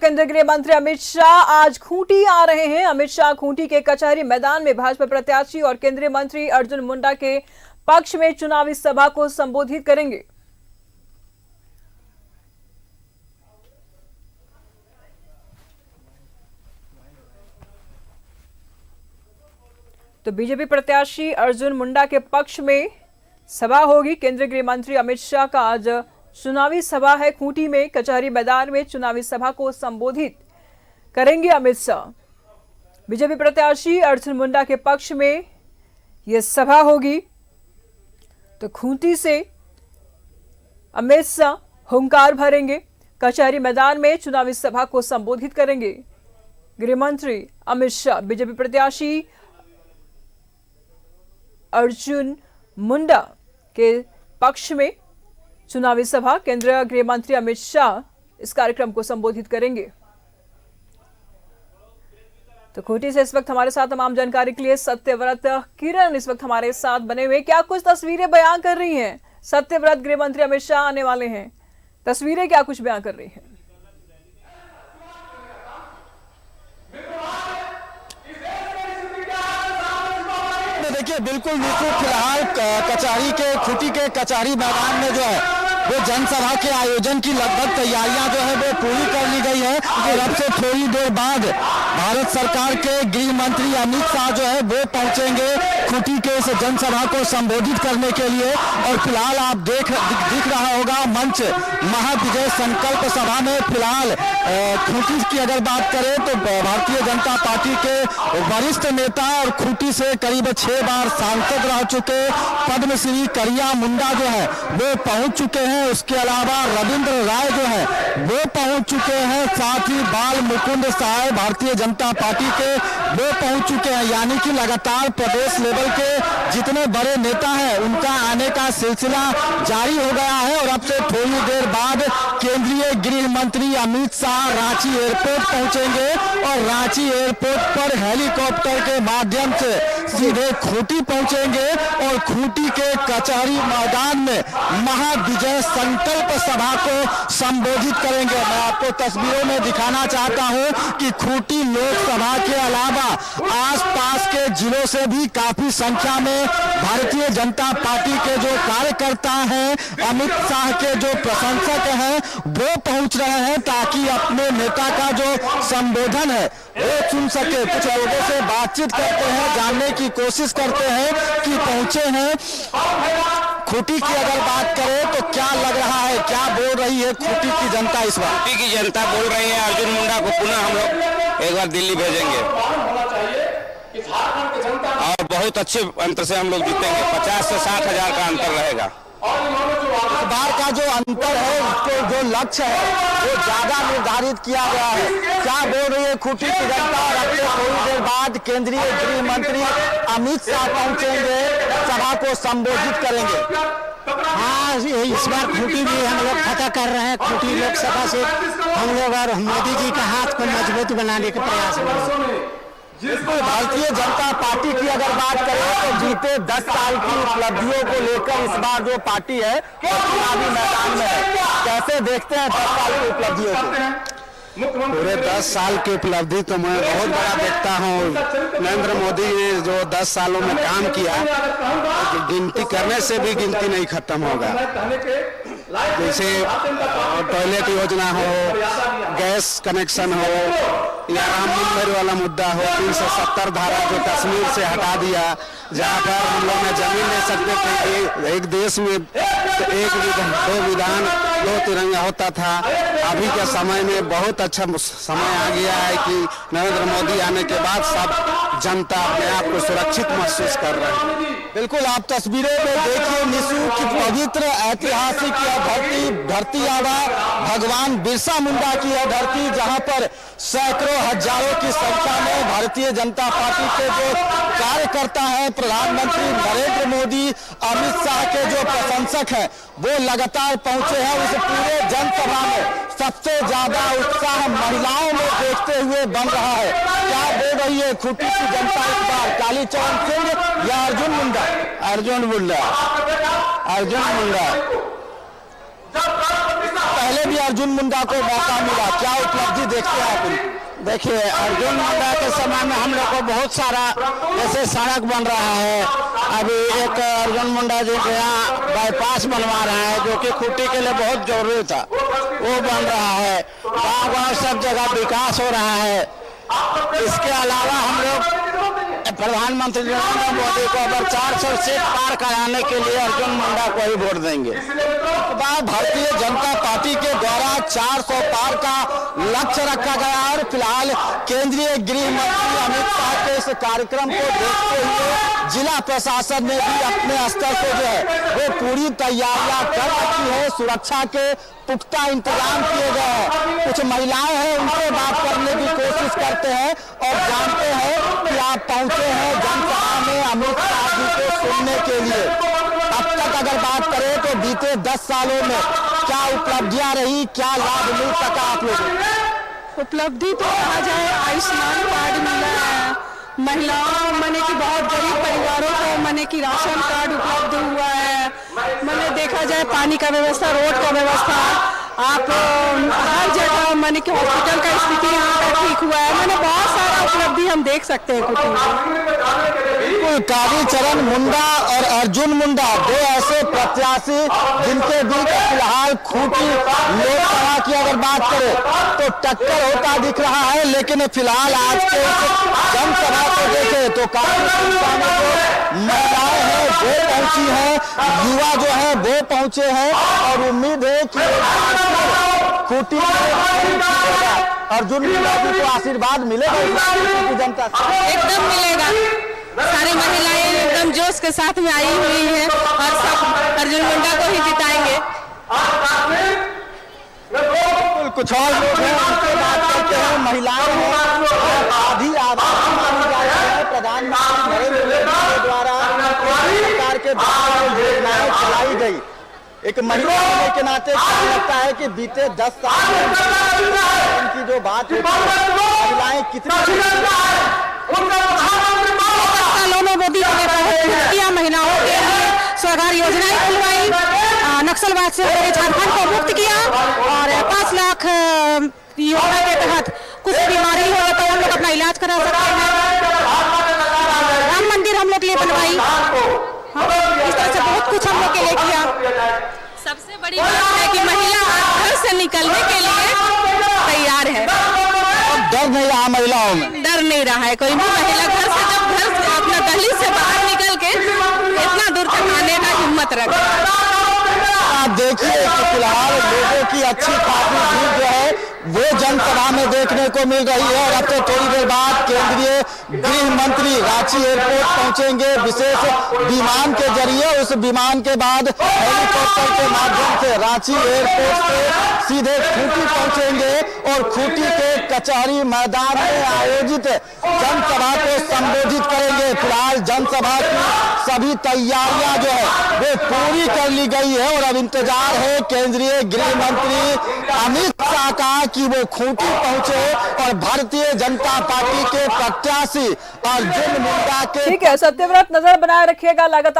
केंद्रीय गृह मंत्री अमित शाह आज खूंटी आ रहे हैं। अमित शाह खूंटी के कचहरी मैदान में भाजपा प्रत्याशी और केंद्रीय मंत्री अर्जुन मुंडा के पक्ष में चुनावी सभा को संबोधित करेंगे। तो बीजेपी प्रत्याशी अर्जुन मुंडा के पक्ष में सभा होगी। केंद्रीय गृह मंत्री अमित शाह का आज चुनावी सभा है। खूंटी में कचहरी मैदान में चुनावी सभा को संबोधित करेंगे अमित शाह। बीजेपी प्रत्याशी अर्जुन मुंडा के पक्ष में यह सभा होगी। तो खूंटी से अमित शाह हुंकार भरेंगे। कचहरी मैदान में चुनावी सभा को संबोधित करेंगे गृह मंत्री अमित शाह। बीजेपी प्रत्याशी अर्जुन मुंडा के पक्ष में चुनावी सभा, केंद्रीय गृह मंत्री अमित शाह इस कार्यक्रम को संबोधित करेंगे। तो खूंटी से इस वक्त हमारे साथ तमाम जानकारी के लिए सत्यव्रत किरण इस वक्त हमारे साथ बने हुए। क्या कुछ तस्वीरें बयां कर रही हैं? सत्यव्रत, गृह मंत्री अमित शाह आने वाले हैं, तस्वीरें क्या कुछ बयां कर रही हैं? देखिए बिल्कुल फिलहाल कचहरी के खूंटी के कचहरी मैदान में जो है वो जनसभा के आयोजन की लगभग तैयारियां जो है वो पूरी कर ली गई है। और अब से थोड़ी देर बाद भारत सरकार के गृह मंत्री अमित शाह जो है वो पहुंचेंगे खूंटी के इस जनसभा को संबोधित करने के लिए। और फिलहाल आप दिख रहा होगा मंच महाविजय संकल्प सभा में फिलहाल खूंटी की अगर बात करें तो भारतीय जनता पार्टी के वरिष्ठ नेता और खूंटी से करीब 6 बार सांसद रह चुके पद्मश्री करिया मुंडा जो है वो पहुंच चुके हैं। उसके अलावा रविंद्र राय जो है वो पहुंच चुके हैं। साथ ही बाल मुकुंद साय भारतीय जनता पार्टी के वो पहुंच चुके हैं। यानी कि लगातार प्रदेश लेवल के जितने बड़े नेता हैं उनका आने का सिलसिला जारी हो गया है। और अब से थोड़ी देर बाद केंद्रीय गृह मंत्री अमित शाह रांची एयरपोर्ट पहुंचेंगे और रांची एयरपोर्ट पर हेलीकॉप्टर के माध्यम से सीधे खूंटी पहुंचेंगे और खूंटी के कचहरी मैदान में महाविजय संकल्प सभा को संबोधित करेंगे। मैं आपको तस्वीरों में दिखाना चाहता हूं कि खूंटी लोकसभा के अलावा आसपास के जिलों से भी काफी संख्या में भारतीय जनता पार्टी के जो कार्यकर्ता हैं, अमित शाह के जो प्रशंसक हैं वो पहुंच रहे हैं ताकि अपने नेता का जो संबोधन है वो सुन सके। कुछ लोगों से बातचीत करते हैं, जानने की कोशिश करते हैं कि पहुंचे हैं खूंटी की अगर बात करें तो क्या लग रहा है, क्या बोल रही है खूंटी की जनता इस बार? खूंटी की जनता बोल रही है अर्जुन मुंडा को पुनः हम लोग एक बार दिल्ली भेजेंगे और बहुत अच्छे अंतर से हम लोग जीतेंगे। 50 से 60 हजार का अंतर रहेगा। इस बार का जो अंतर है उसको जो लक्ष्य है वो ज्यादा निर्धारित किया गया है। क्या बोल रही है खूंटी की जनता? और अब से थोड़ी देर बाद केंद्रीय गृह मंत्री अमित शाह पहुंचेंगे, सभा को संबोधित करेंगे। हाँ, इस बार खूंटी भी हम लोग फतह कर रहे हैं। खूंटी लोकसभा से हम लोग और मोदी जी का हाथ को मजबूत बनाने के प्रयास में। भारतीय जनता पार्टी की अगर बात करें तो बीते 10 साल की उपलब्धियों को लेकर इस बार जो पार्टी है वो चुनावी मैदान में है। कैसे देखते हैं 10 साल की उपलब्धियों को? पूरे 10 साल की उपलब्धि तो मैं बहुत बड़ा देखता हूँ। नरेंद्र मोदी ने जो 10 सालों में काम किया गिनती करने से भी गिनती नहीं खत्म होगा। जैसे टॉयलेट योजना हो, गैस कनेक्शन हो या राम मंदिर वाला मुद्दा हो, 370 धारा जो कश्मीर से हटा दिया, जहाँ पर हम लोग में जमीन ले सकते थे। एक देश में एक दो विधान 2 तिरंगा होता था। अभी के समय में बहुत अच्छा समय आ गया है कि नरेंद्र मोदी आने के बाद सब जनता अपने आप को सुरक्षित महसूस कर रहे हैं। बिल्कुल, आप तस्वीरों में देखिए निशु की पवित्र ऐतिहासिक धरती आवा भगवान बिरसा मुंडा की यह धरती, जहां पर सैकड़ों हजारों की संख्या में भारतीय जनता पार्टी के जो कार्यकर्ता हैं, प्रधानमंत्री नरेंद्र मोदी, अमित शाह के जो प्रशंसक हैं वो लगातार पहुंचे हैं। इस पूरे जनसभा में सबसे ज्यादा उत्साह महिलाओं में देखते हुए बन रहा है। क्या बोल रही है खूंटी की जनता इस बार? कालीचरण सिंह या अर्जुन मुंडा? अर्जुन मुंडा। अर्जुन मुंडा। पहले भी अर्जुन मुंडा को मौका मिला, क्या उपलब्धि देखते हैं आप? देखिए, अर्जुन मुंडा के समय में हम लोग को बहुत सारा जैसे सड़क बन रहा है। अभी एक अर्जुन मुंडा जी के यहाँ बाईपास बनवा रहे हैं जो कि खूंटी के लिए बहुत जरूरी था, वो बन रहा है। गाँव सब जगह विकास हो रहा है। इसके अलावा हम लोग प्रधानमंत्री नरेंद्र मोदी को अगर 400 सीट पार कराने के लिए अर्जुन मुंडा को ही वोट देंगे। भारतीय जनता पार्टी के द्वारा 400 पार का लक्ष्य रखा गया और फिलहाल केंद्रीय गृह मंत्री अमित शाह के इस कार्यक्रम को देखते हुए जिला प्रशासन ने भी अपने स्तर से जो है वो पूरी तैयारियां कर रखी है। सुरक्षा के पुख्ता इंतजाम किए गए हैं। कुछ महिलाएं हैं, उनसे बात करने की कोशिश करते हैं और जानते हैं कि आप पहुंचे हैं जनसभा में अमित शाह जी को सुनने के लिए। अब तक अगर बात करें तो बीते 10 सालों में क्या उपलब्धियां रही, क्या लाभ मिल सका आप लोगों को? उपलब्धि तो कहा जाए, आयुष्मान कार्ड मिला है महिलाओं माने कि बहुत गरीब परिवारों को माने कि राशन कार्ड उपलब्ध हुआ है। मैंने देखा जाए पानी का व्यवस्था, रोड का व्यवस्था, आप हर जगह माने कि हॉस्पिटल का स्थिति यहाँ का ठीक हुआ है। मैंने बहुत सारा उपलब्धि हम देख सकते हैं खूंटी में। कालीचरण मुंडा और अर्जुन मुंडा दो ऐसे प्रत्याशी जिनके बीच फिलहाल खूंटी लोकसभा की अगर बात करें तो टक्कर होता दिख रहा है। लेकिन फिलहाल आज के जनसभा को देखें तो काफी संख्या में जो महिलाएं हैं वो पहुंची हैं, युवा जो है वो पहुंचे हैं और उम्मीद है कि खूंटी अर्जुन मुंडा जी को आशीर्वाद मिलेगा जनता से। एकदम मिलेगा। सारी महिलाएं एकदम जोश के साथ में आई हुई है और सब अर्जुन मुंडा को ही जिताएंगे। कुछ और लोग हैं, उनसे बात करते हैं। महिलाएं हैं, आधी आबादी मानी जा रही है। प्रधानमंत्री नरेंद्र मोदी के द्वारा सरकार के योजनाएं चलाई गई। एक महिला होने के नाते लगता है कि बीते 10 साल में इनकी जो बात होती है, महिलाएं कितनी सालों में मोदी जी ने बहुत किया, महिलाओं के लिए स्वरोजगार योजनाएं खुलवाई, नक्सलवाद से झारखंड को मुक्त किया और 5 लाख योजना के तहत कुछ बीमारी हो तो हम लोग अपना इलाज करा सकते हैं। राम मंदिर हम लोग के लिए बनवाई। इस तरह से बहुत कुछ हम लोग के लिए किया। सबसे बड़ी बात है कि महिला घर से निकलने के लिए तैयार है। डर नहीं रहा महिलाओं में, डर नहीं रहा है कोई भी महिला घर से अपना दहलीज से बाहर निकल के इतना दूर तक आने का हिम्मत रखे। आप देखिए कि फिलहाल लोगों की अच्छी खासी भीड़ जो है वो जनसभा में देखने को मिल रही है। और अब तो थोड़ी देर बाद केंद्रीय गृह मंत्री रांची एयरपोर्ट पहुंचेंगे विशेष विमान के जरिए। उस विमान के बाद हेलीकॉप्टर के माध्यम से रांची एयरपोर्ट से सीधे खूंटी पहुंचेंगे और खूंटी के कचहरी मैदान में आयोजित जनसभा को संबोधित करेंगे। फिलहाल जनसभा की सभी तैयारियां जो है वो पूरी कर ली गई है और अब इंतजार है केंद्रीय गृह मंत्री अमित शाह का कि वो खूंटी पहुंचे और भारतीय जनता पार्टी के प्रत्याशी अर्जुन मुंडा के। ठीक है, सत्यव्रत नजर बनाए रखिएगा लगातार।